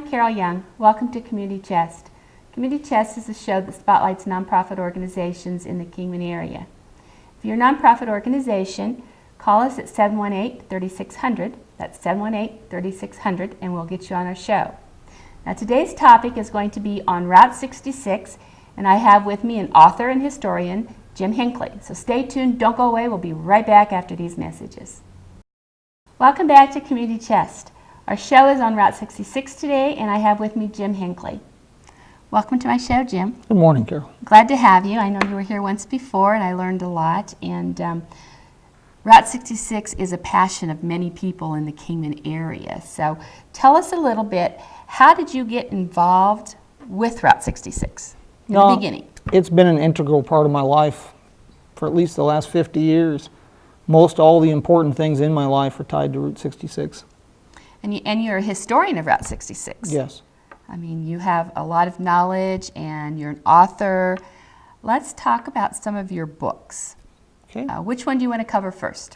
Carole Young. Welcome to Community Chest. Community Chest is a show that spotlights nonprofit organizations in the Kingman area. If you're a nonprofit organization, call us at 718-3600. That's 718-3600, and we'll get you on our show. Now, today's topic is going to be on Route 66, and I have with me an author and historian, Jim Hinckley. So stay tuned, don't go away. We'll be right back after these messages. Welcome back to Community Chest. Our show is on Route 66 today, and I have with me Jim Hinckley. Welcome to my show, Jim. Good morning, Carol. Glad to have you. I know you were here once before, and I learned a lot. And Route 66 is a passion of many people in the Kingman area. So tell us a little bit, how did you get involved with Route 66 in the beginning? It's been an integral part of my life for at least the last 50 years. Most all the important things in my life are tied to Route 66. And you're a historian of Route 66. Yes. I mean, you have a lot of knowledge, and you're an author. Let's talk about some of your books. Okay. Which one do you want to cover first?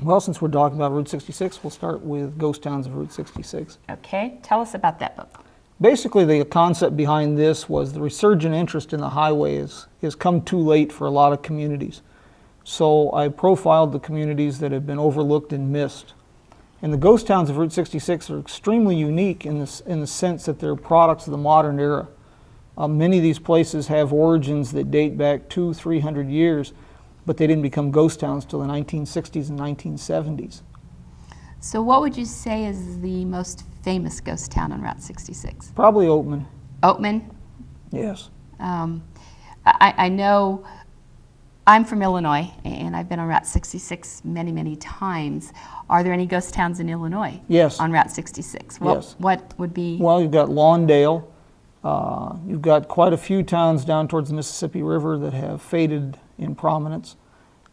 Well, since we're talking about Route 66, we'll start with Ghost Towns of Route 66. Okay. Tell us about that book. Basically, the concept behind this was the resurgent interest in the highway has come too late for a lot of communities. So I profiled the communities that have been overlooked and missed. And the ghost towns of Route 66 are extremely unique in the sense that they're products of the modern era. Many of these places have origins that date back 200-300 years, but they didn't become ghost towns till the 1960s and 1970s. So what would you say is the most famous ghost town on Route 66? Probably Oatman. Oatman? Yes. I know I'm from Illinois, and I've been on Route 66 many, many times. Are there any ghost towns in Illinois? Yes. On Route 66? Yes. What would be? Well, you've got Lawndale. You've got quite a few towns down towards the Mississippi River that have faded in prominence.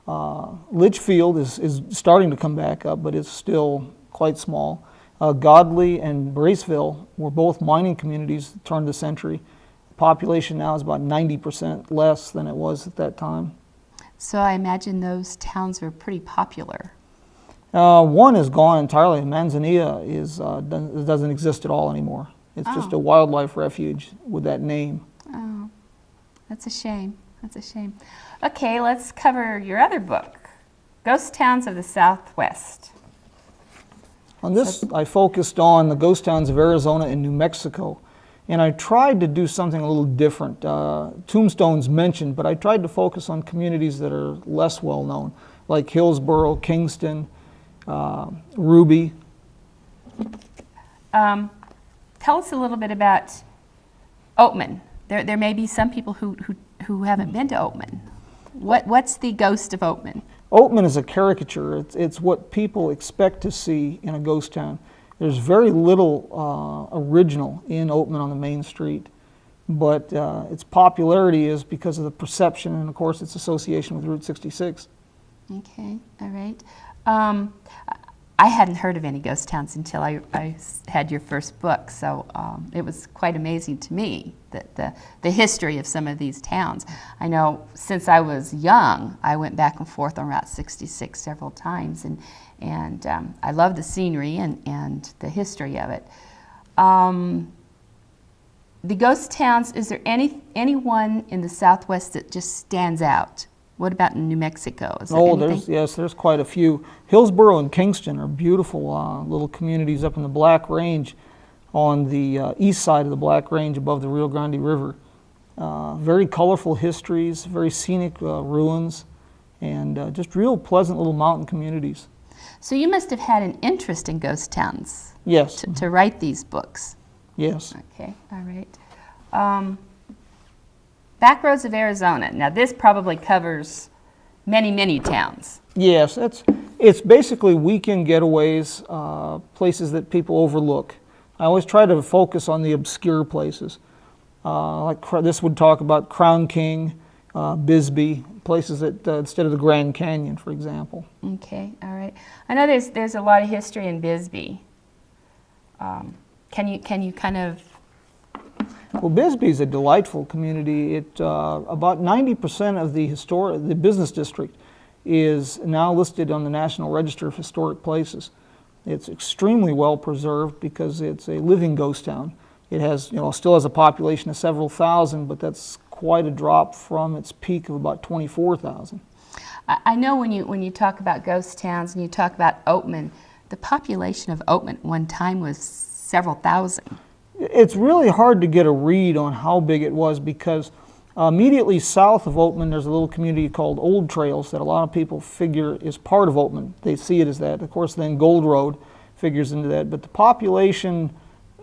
Litchfield is starting to come back up, but it's still quite small. Godley and Braceville were both mining communities that turned the century. The population now is about 90% less than it was at that time. So I imagine those towns are pretty popular. One is gone entirely. Manzanilla doesn't exist at all anymore. It's just a wildlife refuge with that name. Oh, that's a shame. That's a shame. Okay, let's cover your other book, Ghost Towns of the Southwest. On this, I focused on the ghost towns of Arizona and New Mexico. And I tried to do something a little different. Tombstone's mentioned, but I tried to focus on communities that are less well known, like Hillsboro, Kingston, Ruby. Tell us a little bit about Oatman. There may be some people who haven't been to Oatman. What's the ghost of Oatman? Oatman is a caricature. It's what people expect to see in a ghost town. There's very little original in Oatman on the main street, but its popularity is because of the perception and, of course, its association with Route 66. Okay, all right. I hadn't heard of any ghost towns until I had your first book, so it was quite amazing to me that the history of some of these towns. I know since I was young, I went back and forth on Route 66 several times, and I love the scenery and the history of it. The ghost towns, is there anyone in the Southwest that just stands out? What about in New Mexico? Is there anything? There's quite a few. Hillsboro and Kingston are beautiful little communities up in the Black Range on the east side of the Black Range above the Rio Grande River. Very colorful histories, very scenic ruins, and just real pleasant little mountain communities. So you must have had an interest in ghost towns. Yes. To write these books. Yes. Okay, all right. Backroads of Arizona. Now this probably covers many, many towns. Yes, it's basically weekend getaways, places that people overlook. I always try to focus on the obscure places. Like this would talk about Crown King, Bisbee, places that instead of the Grand Canyon, for example. Okay, all right. I know there's a lot of history in Bisbee. Can you kind of? Well, Bisbee is a delightful community. About 90% of the business district is now listed on the National Register of Historic Places. It's extremely well preserved because it's a living ghost town. It has, still has a population of several thousand, but that's quite a drop from its peak of about 24,000. I know when you talk about ghost towns and you talk about Oatman, the population of Oatman at one time was several thousand. It's really hard to get a read on how big it was because immediately south of Oatman there's a little community called Old Trails that a lot of people figure is part of Oatman. They see it as that. Of course, then Gold Road figures into that. But the population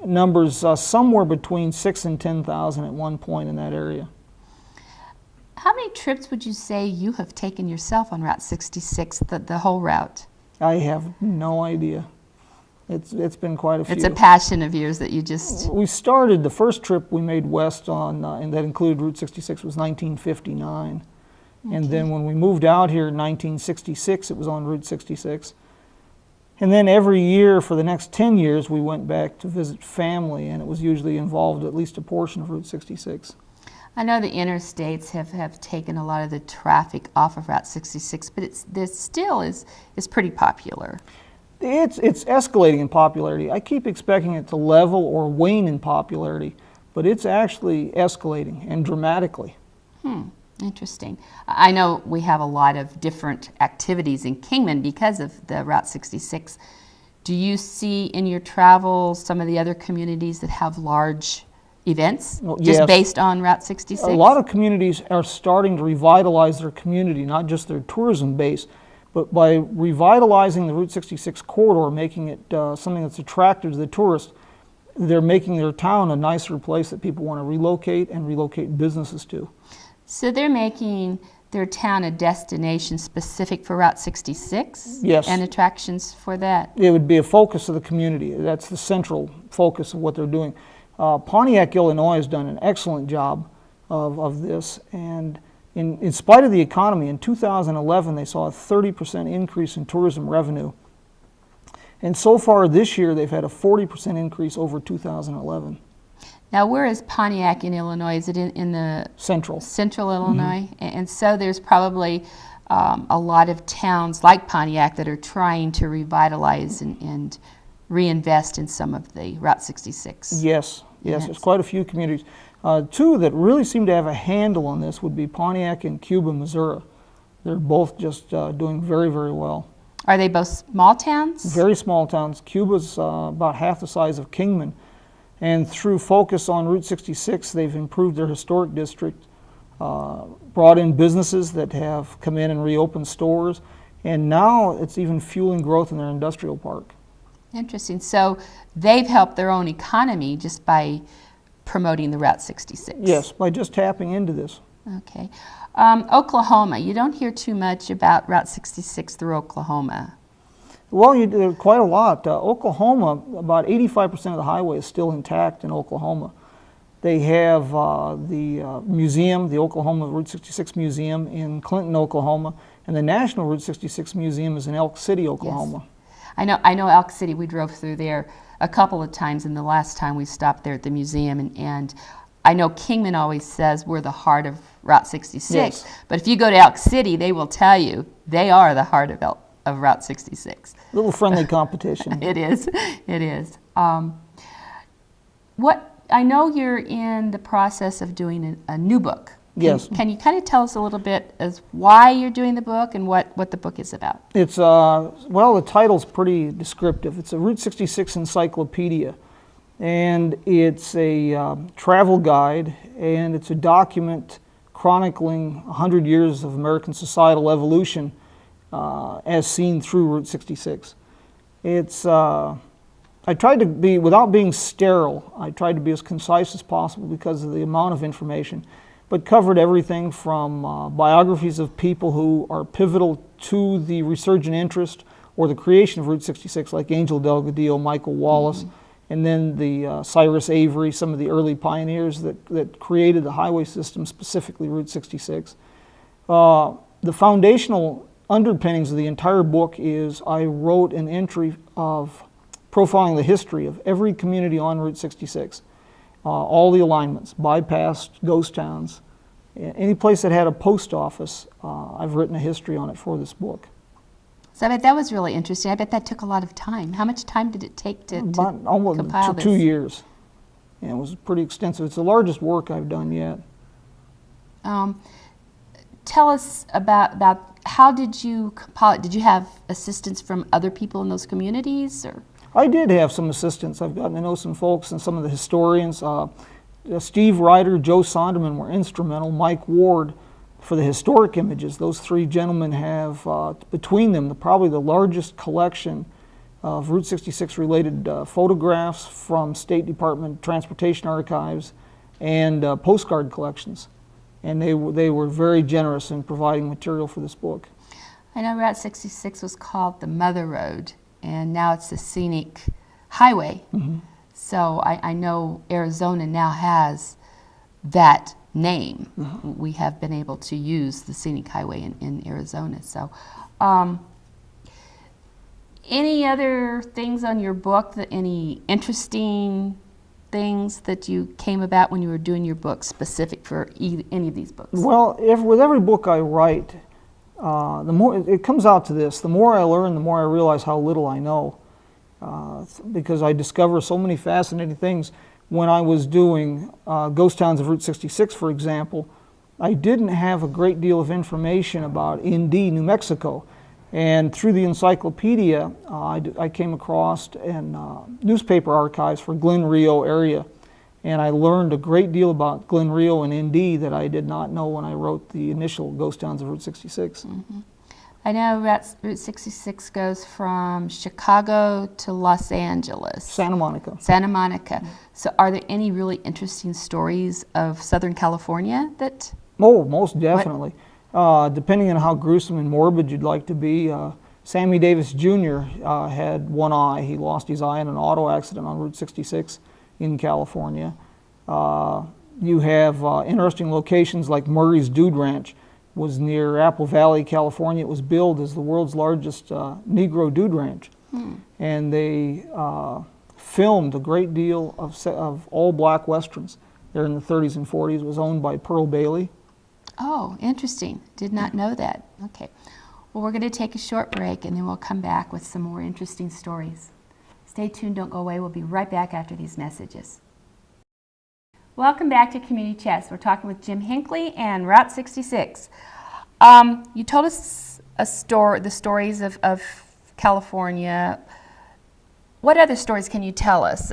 numbers somewhere between 6,000 and 10,000 at one point in that area. How many trips would you say you have taken yourself on Route 66, the whole route? I have no idea. It's been quite a few. It's a passion of yours that you just... We started, the first trip we made west on, and that included Route 66, was 1959. Okay. And then when we moved out here in 1966, it was on Route 66. And then every year for the next 10 years, we went back to visit family, and it was usually involved at least a portion of Route 66. I know the interstates have taken a lot of the traffic off of Route 66, but this still is pretty popular. It's escalating in popularity. I keep expecting it to level or wane in popularity, but it's actually escalating, and dramatically. Interesting. I know we have a lot of different activities in Kingman because of the Route 66. Do you see in your travels some of the other communities that have large events just based on Route 66? A lot of communities are starting to revitalize their community, not just their tourism base, but by revitalizing the Route 66 corridor, making it something that's attractive to the tourist, they're making their town a nicer place that people want to relocate and relocate businesses to. So they're making their town a destination specific for Route 66? Yes. And attractions for that? It would be a focus of the community. That's the central focus of what they're doing. Pontiac, Illinois has done an excellent job of this, and in spite of the economy, in 2011 they saw a 30% increase in tourism revenue. And so far this year they've had a 40% increase over 2011. Now, where is Pontiac in Illinois? Is it in the Central Illinois? And so there's probably a lot of towns like Pontiac that are trying to revitalize and reinvest in some of the Route 66. Yes, there's quite a few communities. Two that really seem to have a handle on this would be Pontiac and Cuba, Missouri. They're both just doing very, very well. Are they both small towns? Very small towns. Cuba's about half the size of Kingman. And through focus on Route 66, they've improved their historic district, brought in businesses that have come in and reopened stores, and now it's even fueling growth in their industrial park. Interesting. So they've helped their own economy just by promoting the Route 66. Yes, by just tapping into this. Okay. Oklahoma, you don't hear too much about Route 66 through Oklahoma. Well, you do quite a lot. Oklahoma, about 85% of the highway is still intact in Oklahoma. They have the museum, the Oklahoma Route 66 Museum in Clinton, Oklahoma, and the National Route 66 Museum is in Elk City, Oklahoma. Yes. I know Elk City. We drove through there a couple of times, and the last time we stopped there at the museum, and I know Kingman always says we're the heart of Route 66, yes. But if you go to Elk City, they will tell you they are the heart of Route 66. A little friendly competition. It is. I know you're in the process of doing a new book. Yes. Can you kind of tell us a little bit as why you're doing the book and what the book is about? It's well, the title's pretty descriptive. It's a Route 66 encyclopedia, and it's a travel guide, and it's a document chronicling 100 years of American societal evolution as seen through Route 66. It's I tried to be, without being sterile, I tried to be as concise as possible because of the amount of information, but covered everything from biographies of people who are pivotal to the resurgent interest or the creation of Route 66, like Angel Delgadillo, Michael Wallace, and then the Cyrus Avery, some of the early pioneers that created the highway system, specifically Route 66. The foundational underpinnings of the entire book is I wrote an entry of profiling the history of every community on Route 66, all the alignments, bypassed, ghost towns. Any place that had a post office, I've written a history on it for this book. So I bet that was really interesting. I bet that took a lot of time. How much time did it take to About almost compile this? 2 years. And it was pretty extensive. It's the largest work I've done yet. Tell us about how did you compile it? Did you have assistance from other people in those communities? Or? I did have some assistance. I've gotten to know some folks and some of the historians. Steve Ryder, Joe Sonderman were instrumental. Mike Ward for the historic images. Those three gentlemen have, between them, probably the largest collection of Route 66 related photographs from State Department Transportation Archives and postcard collections. And they were very generous in providing material for this book. I know Route 66 was called the Mother Road, and now it's the Scenic Highway. Mm-hmm. So I know Arizona now has that name. Mm-hmm. We have been able to use the Scenic Highway in Arizona. So any other things on your book, any interesting things that you came about when you were doing your book specific for any of these books? Well, with every book I write, the more it comes out to this, the more I learn, the more I realize how little I know, because I discover so many fascinating things. When I was doing Ghost Towns of Route 66, for example, I didn't have a great deal of information about Indy, New Mexico. And through the encyclopedia, I came across newspaper archives for Glen Rio area. And I learned a great deal about Glen Rio and Indy that I did not know when I wrote the initial Ghost Towns of Route 66. Mm-hmm. I know Route 66 goes from Chicago to Los Angeles. Santa Monica. Santa Monica. Mm-hmm. So are there any really interesting stories of Southern California that... Oh, most definitely. Depending on how gruesome and morbid you'd like to be, Sammy Davis Jr. Had one eye. He lost his eye in an auto accident on Route 66 in California. You have interesting locations like Murray's Dude Ranch was near Apple Valley, California. It was billed as the world's largest Negro dude ranch. And they filmed a great deal of all black westerns there in the 30s and 40s. It was owned by Pearl Bailey. Oh, interesting. Did not know that. Okay. Well, we're going to take a short break and then we'll come back with some more interesting stories. Stay tuned, don't go away. We'll be right back after these messages. Welcome back to Community Chest. We're talking with Jim Hinckley and Route 66. You told us the stories of California. What other stories can you tell us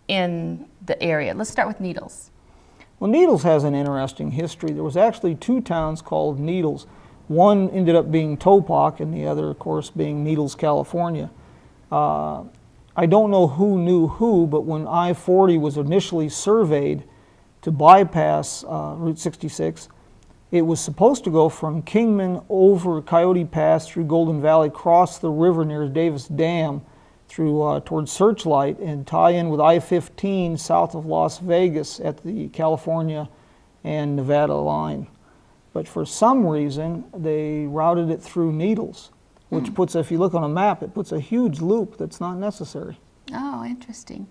in the area? Let's start with Needles. Well, Needles has an interesting history. There was actually two towns called Needles. One ended up being Topak and the other, of course, being Needles, California. I don't know who knew who, but when I-40 was initially surveyed to bypass Route 66, it was supposed to go from Kingman over Coyote Pass through Golden Valley, cross the river near Davis Dam, through towards Searchlight, and tie in with I-15 south of Las Vegas at the California and Nevada line. But for some reason, they routed it through Needles, which puts, if you look on a map, it puts a huge loop that's not necessary. Oh, interesting.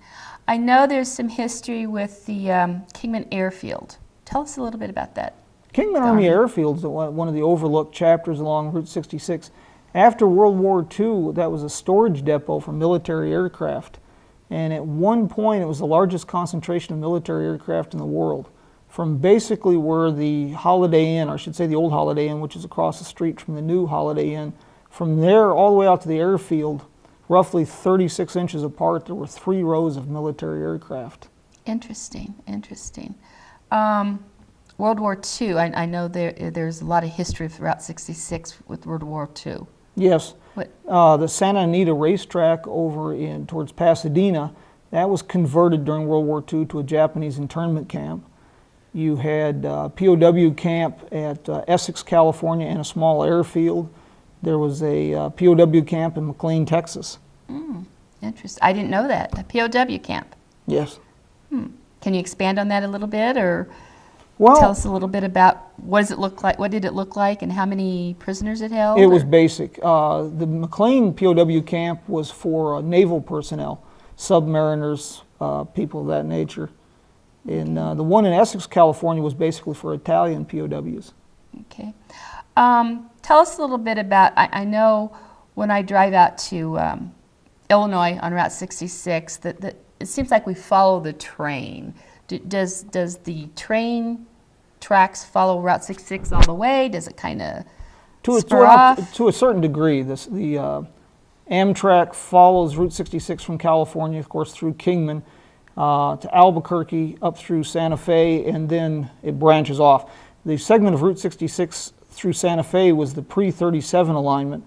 I know there's some history with the Kingman Airfield. Tell us a little bit about that. Kingman Army Airfield is one of the overlooked chapters along Route 66. After World War II, that was a storage depot for military aircraft. And at one point, it was the largest concentration of military aircraft in the world. From basically where the Holiday Inn, or I should say the old Holiday Inn, which is across the street from the new Holiday Inn, from there all the way out to the airfield, roughly 36 inches apart, there were 3 rows of military aircraft. Interesting, interesting. World War II, I know there's a lot of history of Route 66 with World War II. Yes. The Santa Anita racetrack over towards Pasadena, that was converted during World War II to a Japanese internment camp. You had POW camp at Essex, California, and a small airfield. There was a POW camp in McLean, Texas. Interesting. I didn't know that. A POW camp. Yes. Can you expand on that a little bit, or well, tell us a little bit about what does it look like? What did it look like, and how many prisoners it held? It was basic. The McLean POW camp was for naval personnel, submariners, people of that nature. And the one in Essex, California, was basically for Italian POWs. Okay. Tell us a little bit about, I know when I drive out to Illinois on Route 66, that it seems like we follow the train. Does the train tracks follow Route 66 all the way? Does it kind of spur off? To a certain degree. The Amtrak follows Route 66 from California, of course, through Kingman, to Albuquerque, up through Santa Fe, and then it branches off. The segment of Route 66 through Santa Fe was the pre-37 alignment.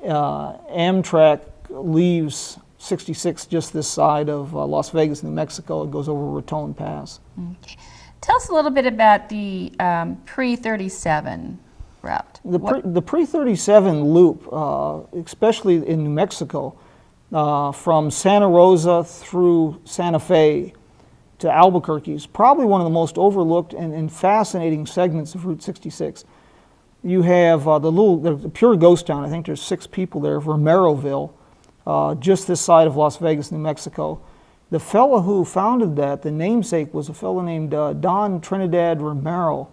Amtrak leaves 66 just this side of Las Vegas, New Mexico. It goes over Raton Pass. Okay. Tell us a little bit about the pre-37 route. The pre-37 loop, especially in New Mexico, from Santa Rosa through Santa Fe to Albuquerque, is probably one of the most overlooked and fascinating segments of Route 66. You have the pure ghost town. I think there's 6 people there, Romeroville, just this side of Las Vegas, New Mexico. The fellow who founded that, the namesake, was a fellow named Don Trinidad Romero,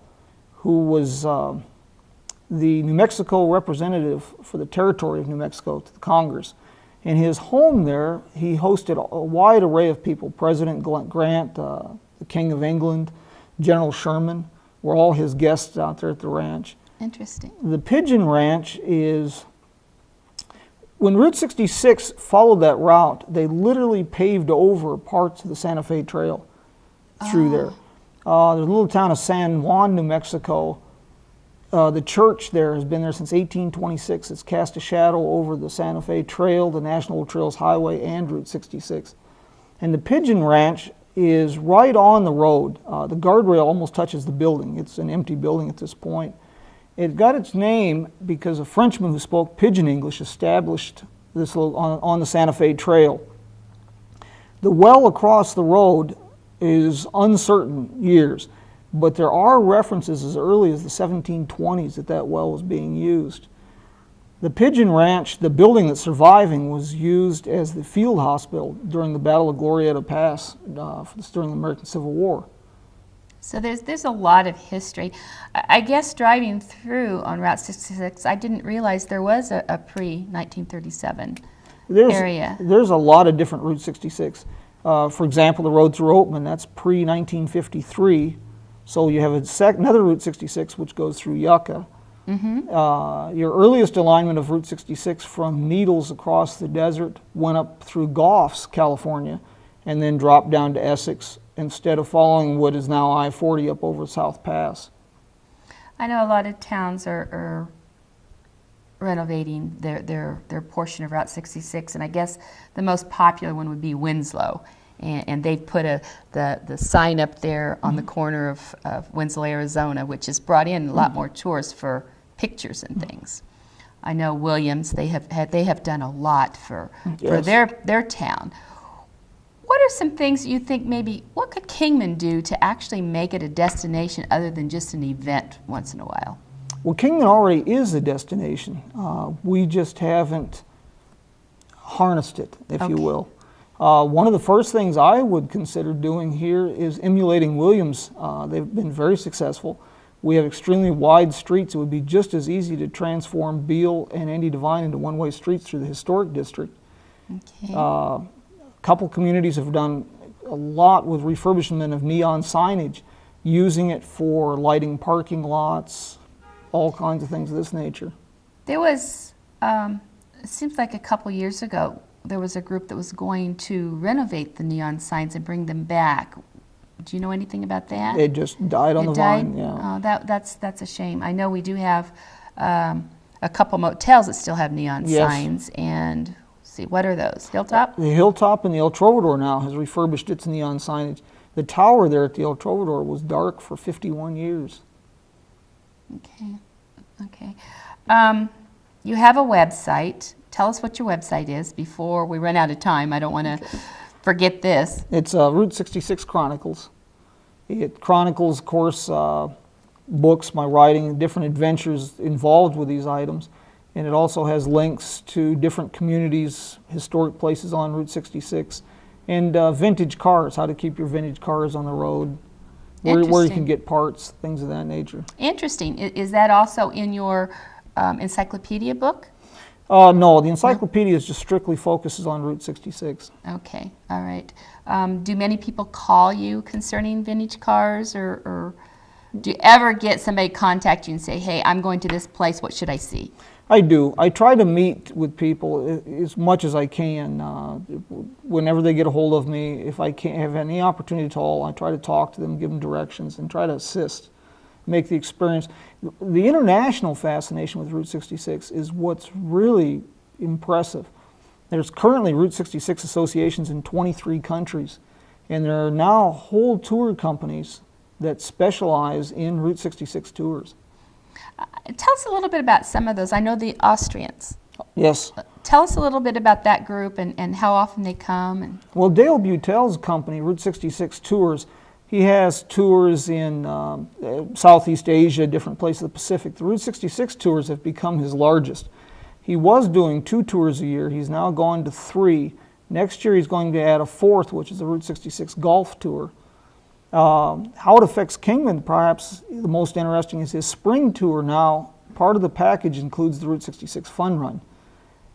who was the New Mexico representative for the territory of New Mexico to the Congress. In his home there, he hosted a wide array of people. President Grant, the King of England, General Sherman, were all his guests out there at the ranch. Interesting. The Pigeon Ranch is, when Route 66 followed that route, they literally paved over parts of the Santa Fe Trail through there. There's a little town of San Juan, New Mexico. The church there has been there since 1826. It's cast a shadow over the Santa Fe Trail, the National Trails Highway, and Route 66. And the Pigeon Ranch is right on the road. The guardrail almost touches the building. It's an empty building at this point. It got its name because a Frenchman who spoke Pidgin English established this on the Santa Fe Trail. The well across the road is uncertain years, but there are references as early as the 1720s that well was being used. The Pigeon Ranch, the building that's surviving, was used as the field hospital during the Battle of Glorieta Pass during the American Civil War. So there's a lot of history. I guess driving through on Route 66, I didn't realize there was a pre-1937 area. There's a lot of different Route 66. For example, the road through Oatman, that's pre-1953. So you have another Route 66 which goes through Yucca. Mm-hmm. Your earliest alignment of Route 66 from Needles across the desert went up through Goffs, California, and then dropped down to Essex, instead of following what is now I-40 up over South Pass. I know a lot of towns are renovating their portion of Route 66, and I guess the most popular one would be Winslow. And they've put the sign up there on the corner of Winslow, Arizona, which has brought in a lot more tourists for pictures and things. I know Williams, they have done a lot for their town. What are some things you think what could Kingman do to actually make it a destination other than just an event once in a while? Well, Kingman already is a destination. We just haven't harnessed it, if you will. One of the first things I would consider doing here is emulating Williams. They've been very successful. We have extremely wide streets. It would be just as easy to transform Beale and Andy Devine into one-way streets through the historic district. Okay. A couple communities have done a lot with refurbishment of neon signage, using it for lighting parking lots, all kinds of things of this nature. There was, it seems like a couple years ago, there was a group that was going to renovate the neon signs and bring them back. Do you know anything about that? It just died on the vine, yeah. Oh, that's a shame. I know we do have a couple motels that still have neon signs, and see, what are those? Hilltop? The Hilltop and the El Trovador now has refurbished its neon signage. The tower there at the El Trovador was dark for 51 years. Okay. You have a website. Tell us what your website is before we run out of time. I don't want to forget this. It's Route 66 Chronicles. It chronicles, of course, books, my writing, different adventures involved with these items. And it also has links to different communities, historic places on Route 66, and vintage cars, how to keep your vintage cars on the road, where you can get parts, things of that nature. Interesting. Is that also in your encyclopedia book? No, the encyclopedia is just strictly focuses on Route 66. Okay, all right. Do many people call you concerning vintage cars, or do you ever get somebody contact you and say, hey, I'm going to this place, what should I see? I do. I try to meet with people as much as I can. Whenever they get a hold of me, if I can't have any opportunity at all, I try to talk to them, give them directions, and try to assist, make the experience. The international fascination with Route 66 is what's really impressive. There's currently Route 66 associations in 23 countries, and there are now whole tour companies that specialize in Route 66 tours. Tell us a little bit about some of those. I know the Austrians. Yes. Tell us a little bit about that group and how often they come. Well, Dale Butel's company, Route 66 Tours, he has tours in Southeast Asia, different places of the Pacific. The Route 66 tours have become his largest. He was doing 2 tours a year. He's now gone to 3. Next year he's going to add a 4th, which is the Route 66 Golf Tour. How it affects Kingman, perhaps the most interesting, is his spring tour now. Part of the package includes the Route 66 Fun Run.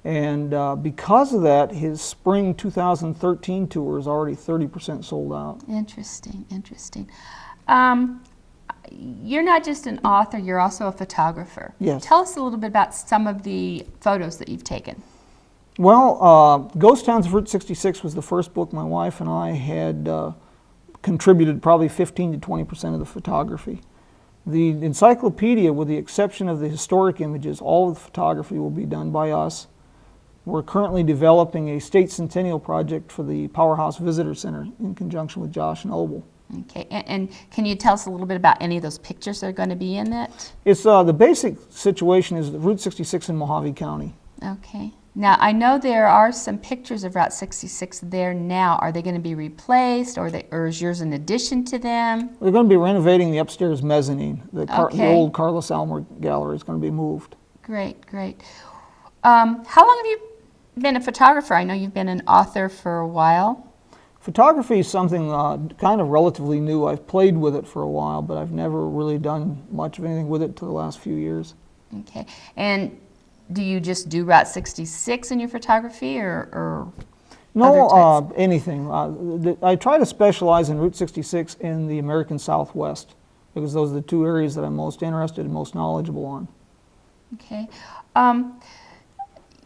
And because of that, his spring 2013 tour is already 30% sold out. Interesting, interesting. You're not just an author, you're also a photographer. Yes. Tell us a little bit about some of the photos that you've taken. Well, Ghost Towns of Route 66 was the first book my wife and I had contributed probably 15 to 20% of the photography. The encyclopedia, with the exception of the historic images, all of the photography will be done by us. We're currently developing a state centennial project for the Powerhouse Visitor Center in conjunction with Josh Noble. Okay, and can you tell us a little bit about any of those pictures that are going to be in it? It's the basic situation is Route 66 in Mojave County. Okay. Now, I know there are some pictures of Route 66 there now. Are they going to be replaced, or is yours in addition to them? We're going to be renovating the upstairs mezzanine. The old Carlos Almer Gallery is going to be moved. Great, great. How long have you been a photographer? I know you've been an author for a while. Photography is something kind of relatively new. I've played with it for a while, but I've never really done much of anything with it until the last few years. Okay. And do you just do Route 66 in your photography, or no, anything. I try to specialize in Route 66 in the American Southwest, because those are the 2 areas that I'm most interested and most knowledgeable on. Okay.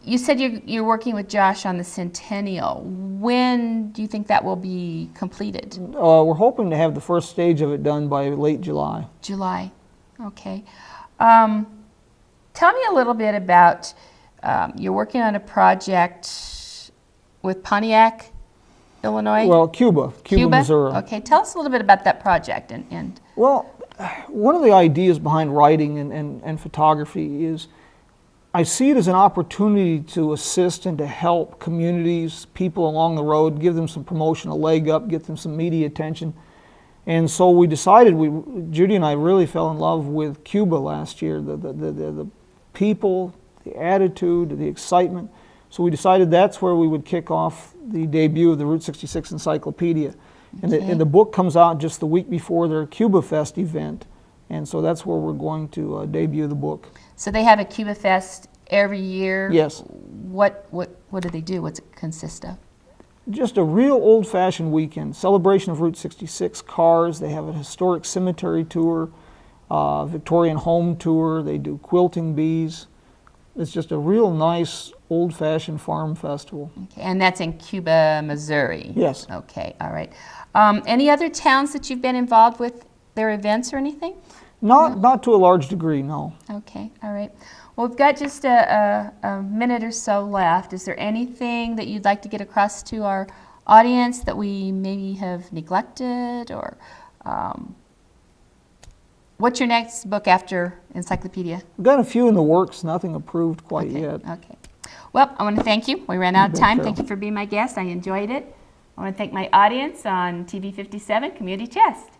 You said you're working with Josh on the Centennial. When do you think that will be completed? We're hoping to have the first stage of it done by late July. July. Okay. Tell me a little bit about, you're working on a project with Pontiac, Illinois? Well, Cuba, Missouri. Okay, tell us a little bit about that project. Well, one of the ideas behind writing and photography is I see it as an opportunity to assist and to help communities, people along the road, give them some promotional leg up, get them some media attention. And so we decided, Judy and I really fell in love with Cuba last year, the people, the attitude, the excitement. So we decided that's where we would kick off the debut of the Route 66 Encyclopedia. Okay. And the book comes out just the week before their Cuba Fest event. And so that's where we're going to debut the book. So they have a Cuba Fest every year? Yes. What do they do? What's it consist of? Just a real old-fashioned weekend. Celebration of Route 66 cars. They have a historic cemetery tour, Victorian home tour. They do quilting bees. It's just a real nice old-fashioned farm festival. Okay, and that's in Cuba, Missouri? Yes. Okay, all right. Any other towns that you've been involved with their events or anything? Not to a large degree, no. Okay, all right. Well, we've got just a minute or so left. Is there anything that you'd like to get across to our audience that we maybe have neglected, or what's your next book after Encyclopedia? We've got a few in the works, nothing approved quite yet. Okay. Well, I want to thank you. We ran out of time. Carole. Thank you for being my guest. I enjoyed it. I want to thank my audience on TV 57 Community Chest.